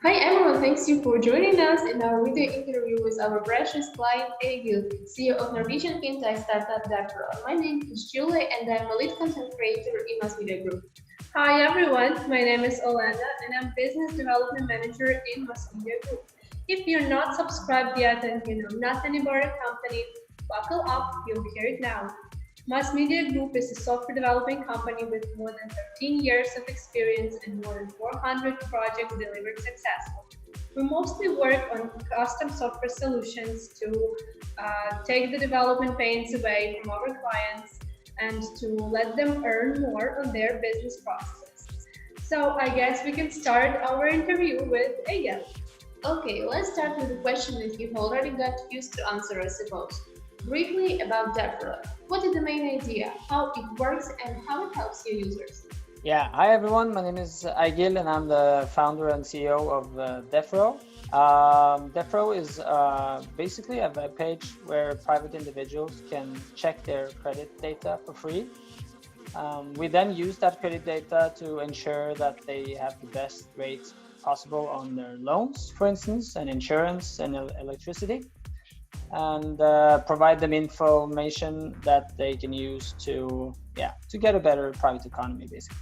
Hi everyone, thanks you for joining us in our video interview with our precious client Eigil, CEO of Norwegian Fintech Startup Defero. My name is Julie and I'm a lead content creator in Mass Media Group. Hi everyone, my name is Olena and I'm Business Development Manager in Mass Media Group. If you're not subscribed yet and you know nothing about our company, buckle up, you'll hear it now. Mass Media Group is a software developing company with more than 13 years of experience and more than 400 projects delivered successfully. We mostly work on custom software solutions to take the development pains away from our clients and to let them earn more on their business processes. So I guess we can start our interview with Eigil. Okay, let's start with a question that you've already got used to answer, I suppose. Briefly about Defero. What is the main idea, how it works, and how it helps your users? Yeah, hi everyone. My name is Eigil and I'm the founder and CEO of Defero. Defero is basically a web page where private individuals can check their credit data for free. We then use that credit data to ensure that they have the best rates possible on their loans, for instance, and insurance and electricity, and provide them information that they can use to get a better private economy, basically.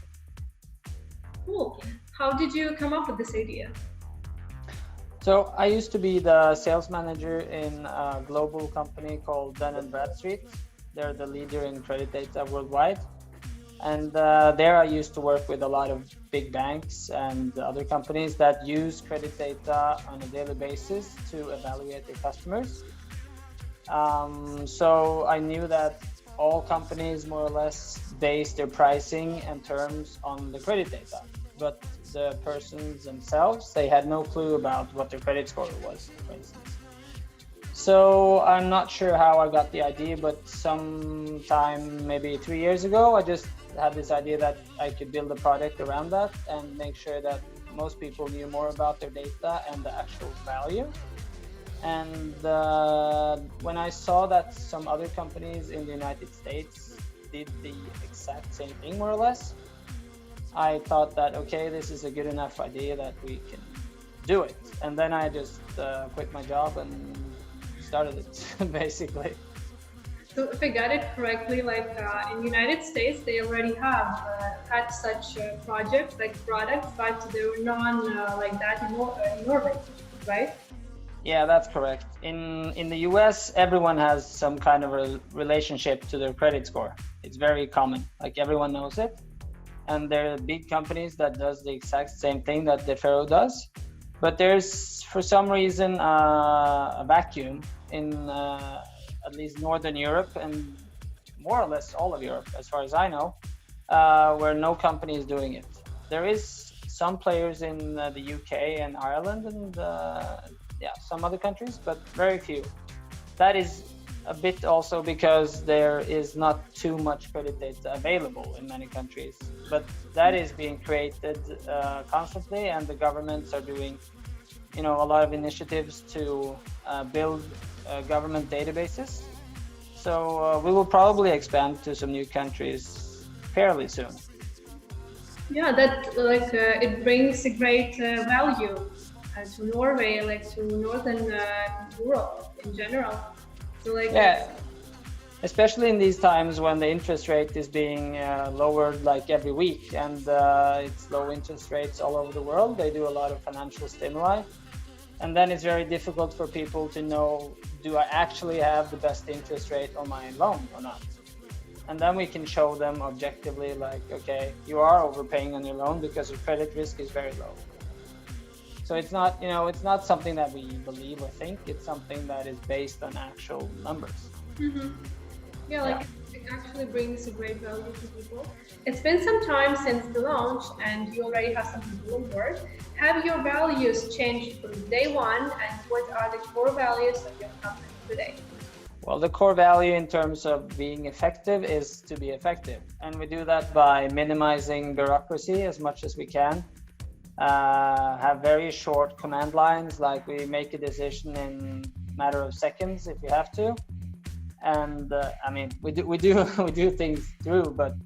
Cool. How did you come up with this idea? So I used to be the sales manager in a global company called Dun & Bradstreet. They're the leader in credit data worldwide. And there I used to work with a lot of big banks and other companies that use credit data on a daily basis to evaluate their customers. So I knew that all companies more or less base their pricing and terms on the credit data, but the persons themselves, they had no clue about what their credit score was, for instance. So I'm not sure how I got the idea, but sometime maybe 3 years ago, I just had this idea that I could build a product around that and make sure that most people knew more about their data and the actual value. And when I saw that some other companies in the United States did the exact same thing, more or less, I thought that, okay, this is a good enough idea that we can do it. And then I just quit my job and started it, basically. So if I got it correctly, like in the United States, they already have had such projects, like products, but they were like that in Norway, right? Yeah, that's correct. In the US, everyone has some kind of a relationship to their credit score. It's very common, like everyone knows it. And there are big companies that does the exact same thing that Defero does. But there's, for some reason, a vacuum in at least Northern Europe and more or less all of Europe, as far as I know, where no company is doing it. There is some players in the UK and Ireland and some other countries, but very few. That is a bit also because there is not too much credit data available in many countries, but that is being created constantly, and the governments are doing, a lot of initiatives to build government databases. So we will probably expand to some new countries fairly soon. Yeah, that it brings a great value to Norway, like to Northern Europe in general. So especially in these times when the interest rate is being lowered like every week, and it's low interest rates all over the world. They do a lot of financial stimuli, and then it's very difficult for people to know, do I actually have the best interest rate on my loan or not? And then we can show them objectively, like, okay, you are overpaying on your loan because your credit risk is very low. So it's not, it's not something that we believe or think. It's something that is based on actual numbers. Mm-hmm. Yeah, it actually brings a great value to people. It's been some time since the launch and you already have some people on board. Have your values changed from day one, and what are the core values of your company today? Well, the core value in terms of being effective is to be effective. And we do that by minimizing bureaucracy as much as we can. Have very short command lines, like we make a decision in a matter of seconds if we have to. And we do things through, but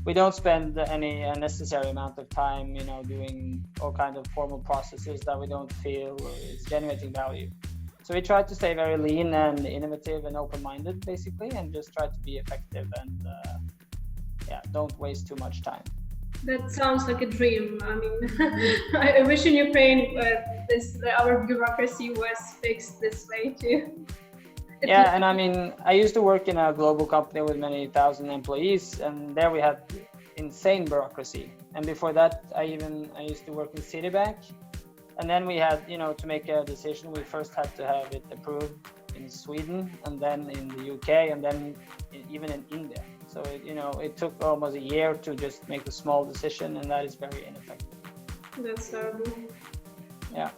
we don't spend any unnecessary amount of time, doing all kind of formal processes that we don't feel is generating value. So we try to stay very lean and innovative and open-minded, basically, and just try to be effective and don't waste too much time. That sounds like a dream. I mean, I wish in Ukraine our bureaucracy was fixed this way too. Yeah, and I mean, I used to work in a global company with many thousand employees, and there we had insane bureaucracy. And before that, I used to work in Citibank, and then we had, to make a decision, we first had to have it approved in Sweden, and then in the UK, and then even in India. So it took almost a year to just make a small decision, and that is very ineffective. That's horrible. Yeah.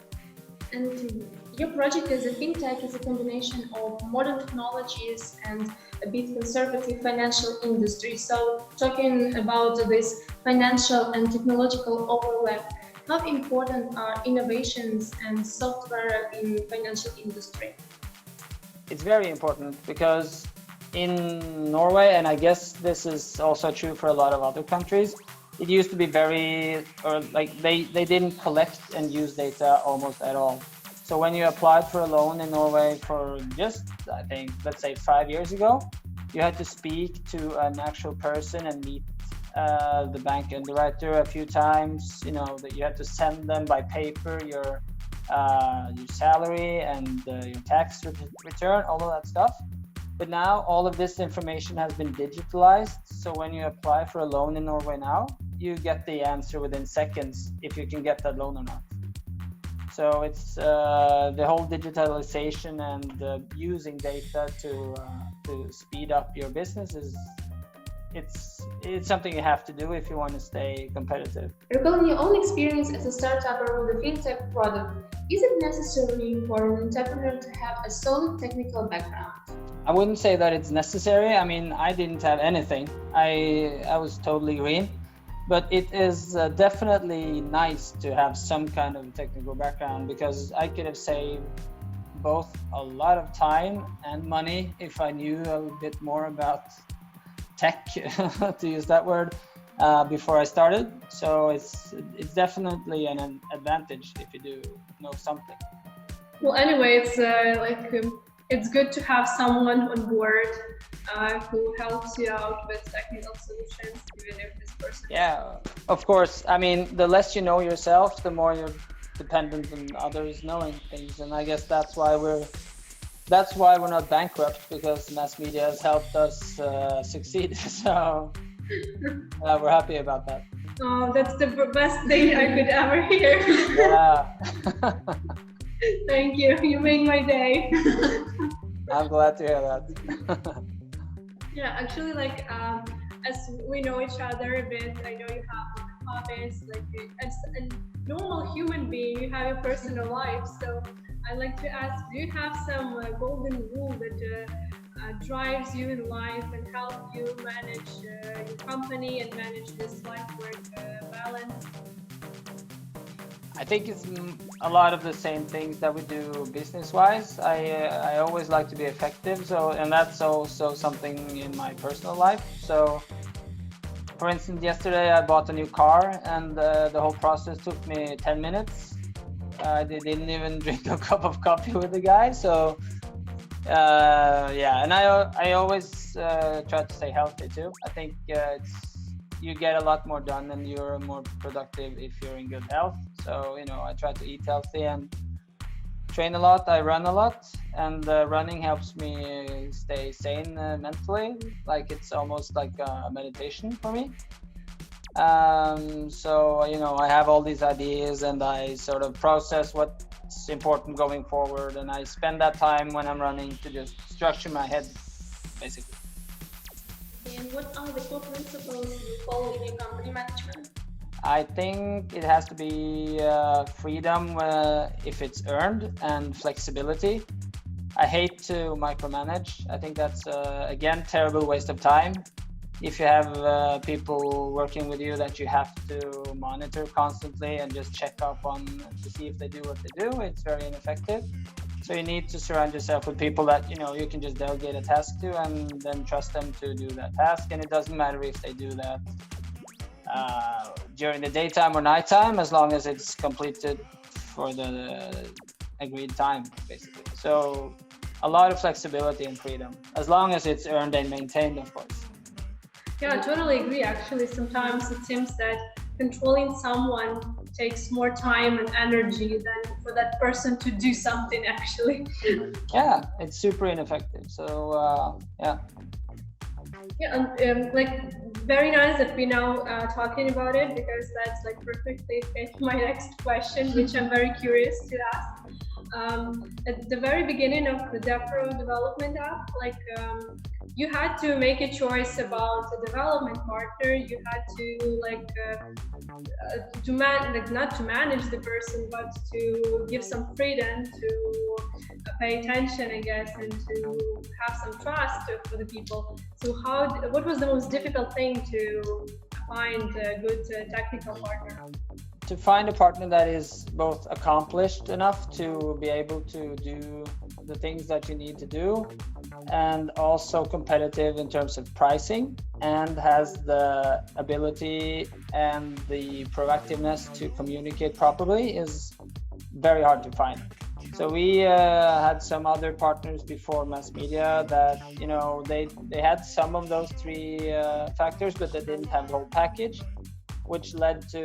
And your project as a fintech is a combination of modern technologies and a bit conservative financial industry. So talking about this financial and technological overlap, how important are innovations and software in financial industry? It's very important because in Norway, and I guess this is also true for a lot of other countries, it used to be they didn't collect and use data almost at all. So when you applied for a loan in Norway for just, I think, let's say 5 years ago, you had to speak to an actual person and meet the bank underwriter a few times. That you had to send them by paper your salary and your tax return, all of that stuff. But now all of this information has been digitalized. So when you apply for a loan in Norway now, you get the answer within seconds if you can get that loan or not. So it's the whole digitalization and using data to speed up your business it's something you have to do if you want to stay competitive. Recalling your own experience as a startupper with a fintech product, is it necessary for an entrepreneur to have a solid technical background? I wouldn't say that it's necessary. I mean, I didn't have anything. I was totally green. But it is definitely nice to have some kind of technical background, because I could have saved both a lot of time and money if I knew a bit more about tech, to use that word, before I started. So it's definitely an advantage if you do know something. Well, anyway, it's good to have someone on board who helps you out with technical solutions, even if this person. Yeah, of course. I mean, the less you know yourself, the more you're dependent on others knowing things, and I guess that's why we're not bankrupt, because mass media has helped us succeed. So we're happy about that. Oh, that's the best thing I could ever hear. Yeah. Thank you. You made my day. I'm glad to hear that. Yeah, actually, as we know each other a bit, I know you have hobbies. As a normal human being, you have a personal life. So I'd like to ask, do you have some golden rule that drives you in life and help you manage your company and manage this life-work balance? I think it's a lot of the same things that we do business-wise. I always like to be effective, and that's also something in my personal life. So, for instance, yesterday I bought a new car, and the whole process took me 10 minutes. I didn't even drink a cup of coffee with the guy. So, and I always try to stay healthy too. I think you get a lot more done and you're more productive if you're in good health. So, I try to eat healthy and train a lot. I run a lot, and running helps me stay sane mentally. It's almost like a meditation for me. So, I have all these ideas and I sort of process what's important going forward. And I spend that time when I'm running to just structure my head, basically. And what are the core principles you follow in your company management? I think it has to be freedom if it's earned, and flexibility. I hate to micromanage. I think that's, again, terrible waste of time. If you have people working with you that you have to monitor constantly and just check up on to see if they do what they do, it's very ineffective. So you need to surround yourself with people that you can just delegate a task to, and then trust them to do that task. And it doesn't matter if they do that during the daytime or nighttime, as long as it's completed for the agreed time, basically. So a lot of flexibility and freedom, as long as it's earned and maintained, of course. Yeah, I totally agree. Actually, sometimes it seems that controlling someone takes more time and energy than for that person to do something, actually. Yeah, it's super ineffective. So, yeah. Yeah, like very nice that we're now talking about it, because that's like perfectly fit my next question, which I'm very curious to ask. At the very beginning of the Defero development app, like you had to make a choice about a development partner. You had to not to manage the person, but to give some freedom to pay attention, I guess, and to have some trust for the people. So what was the most difficult thing to find a good technical partner? To find a partner that is both accomplished enough to be able to do the things that you need to do, and also competitive in terms of pricing, and has the ability and the proactiveness to communicate properly, is very hard to find. So we had some other partners before mass media that, you know, they had some of those three factors, but they didn't have the whole package, which led to,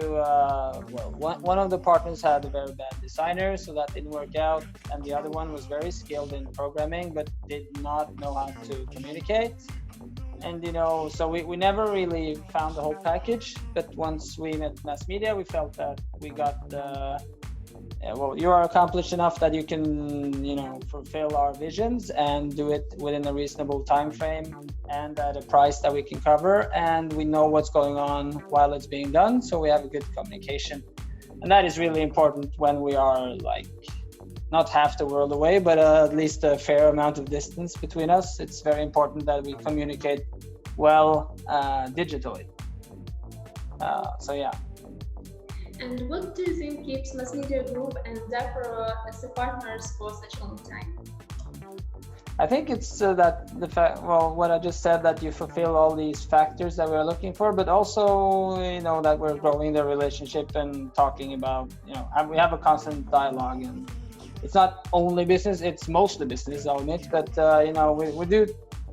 one of the partners had a very bad designer, so that didn't work out. And the other one was very skilled in programming, but did not know how to communicate. And, you know, so we never really found the whole package. But once we met mass media, we felt that we got you are accomplished enough that you can, you know, fulfill our visions and do it within a reasonable time frame and at a price that we can cover, and we know what's going on while it's being done, so we have a good communication. And that is really important when we are like not half the world away, but at least a fair amount of distance between us. It's very important that we communicate well digitally. So yeah. And what do you think keeps Mass Media Group and Defero as the partners for such a long time? I think it's that the fact, well, what I just said, that you fulfill all these factors that we're looking for, but also, you know, that we're growing the relationship and talking about, you know, we have a constant dialogue, and it's not only business, it's mostly business, I'll admit, but, you know, we do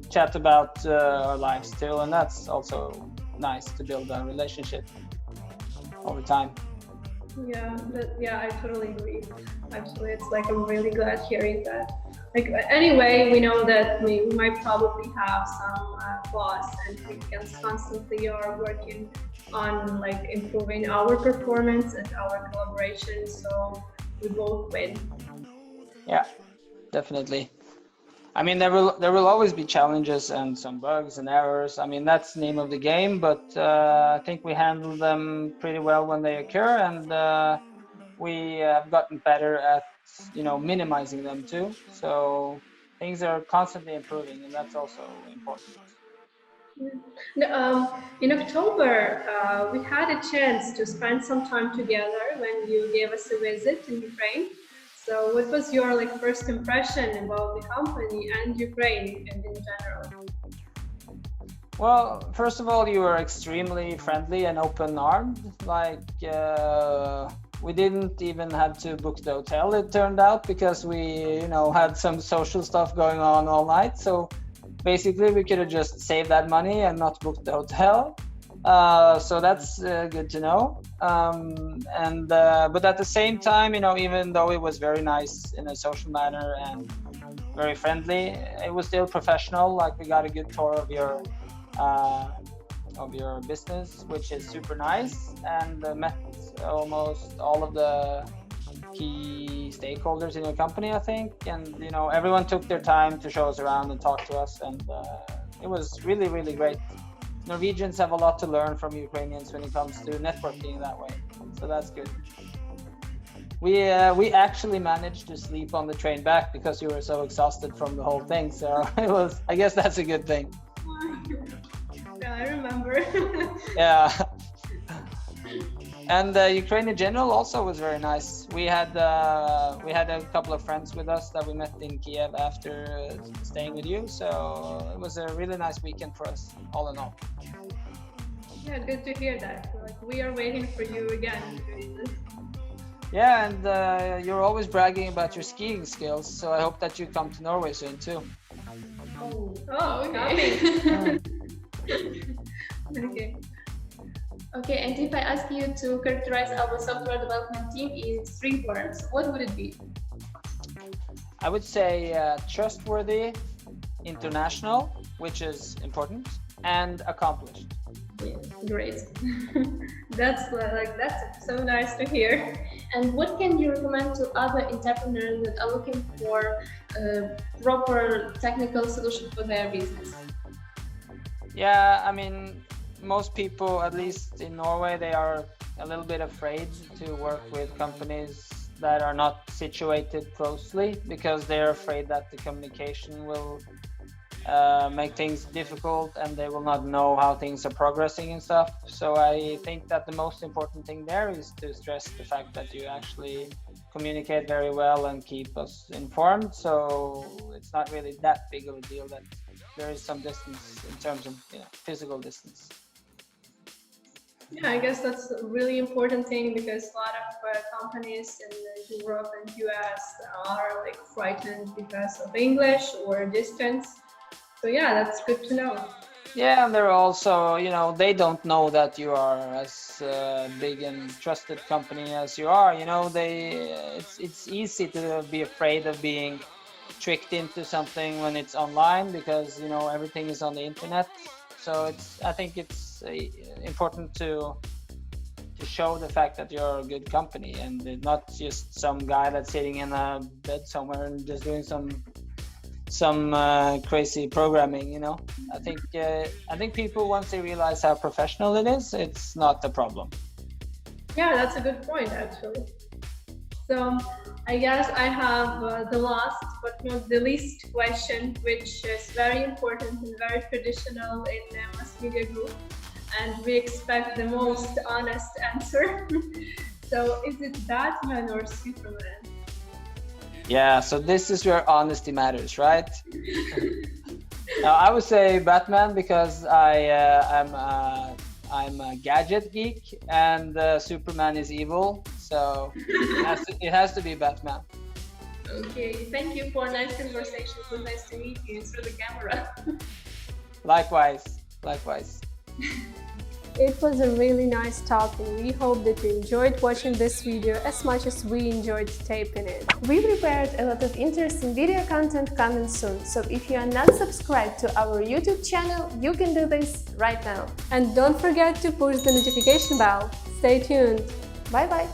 chat about our lives too, and that's also nice to build a relationship over time. Yeah, I totally agree. Actually, it's like I'm really glad hearing that. Like anyway, we know that we might probably have some flaws, and we can constantly are working on like improving our performance and our collaboration, so we both win. Yeah, definitely. I mean, there will always be challenges and some bugs and errors. I mean, that's the name of the game, but I think we handle them pretty well when they occur, and we have gotten better at, you know, minimizing them too. So things are constantly improving, and that's also important. In October, we had a chance to spend some time together when you gave us a visit in Ukraine. So what was your like first impression about the company and Ukraine in general? Well, first of all, you were extremely friendly and open-armed. Like, we didn't even have to book the hotel, it turned out, because we, you know, had some social stuff going on all night. So basically, we could have just saved that money and not booked the hotel. So that's good to know. But at the same time, you know, even though it was very nice in a social manner and very friendly, it was still professional. Like, we got a good tour of your business, which is super nice, and met almost all of the key stakeholders in your company, I think. And, you know, everyone took their time to show us around and talk to us, and it was really, really great. Norwegians have a lot to learn from Ukrainians when it comes to networking that way, so that's good. We actually managed to sleep on the train back because you were so exhausted from the whole thing, so I guess that's a good thing. Yeah, I remember. Yeah. And Ukraine in general also was very nice. We had a couple of friends with us that we met in Kyiv after staying with you, so it was a really nice weekend for us, all in all. Yeah, good to hear that. Like, we are waiting for you again doing this. Yeah, and you're always bragging about your skiing skills, so I hope that you come to Norway soon too. Oh, okay. coming. Okay. Okay, and if I ask you to characterize our software development team in 3 words, what would it be? I would say trustworthy, international, which is important, and accomplished. Yeah, great. That's so nice to hear. And what can you recommend to other entrepreneurs that are looking for a proper technical solution for their business? Yeah, I mean, most people, at least in Norway, they are a little bit afraid to work with companies that are not situated closely because they're afraid that the communication will make things difficult and they will not know how things are progressing and stuff. So I think that the most important thing there is to stress the fact that you actually communicate very well and keep us informed. So it's not really that big of a deal that there is some distance in terms of physical distance. Yeah, I guess that's a really important thing because a lot of companies in Europe and US are like frightened because of English or distance. So yeah, that's good to know. Yeah, and they're also, they don't know that you are as big and trusted company as you are. It's easy to be afraid of being tricked into something when it's online because everything is on the internet. So I think it's important to show the fact that you're a good company and not just some guy that's sitting in a bed somewhere and just doing some crazy programming. I think people, once they realize how professional it is, it's not a problem. Yeah, that's a good point actually. So I guess I have the last but not the least question, which is very important and very traditional in mass media group, and we expect the most honest answer. So is it Batman or Superman? Yeah, so this is where honesty matters, right? Now, I would say Batman because I'm a gadget geek and Superman is evil, so it has to be Batman. Okay, thank you for a nice conversation. It was nice to meet you through the camera. Likewise. It was a really nice talk and we hope that you enjoyed watching this video as much as we enjoyed taping it. We prepared a lot of interesting video content coming soon, so if you are not subscribed to our YouTube channel, you can do this right now. And don't forget to push the notification bell. Stay tuned. Bye bye!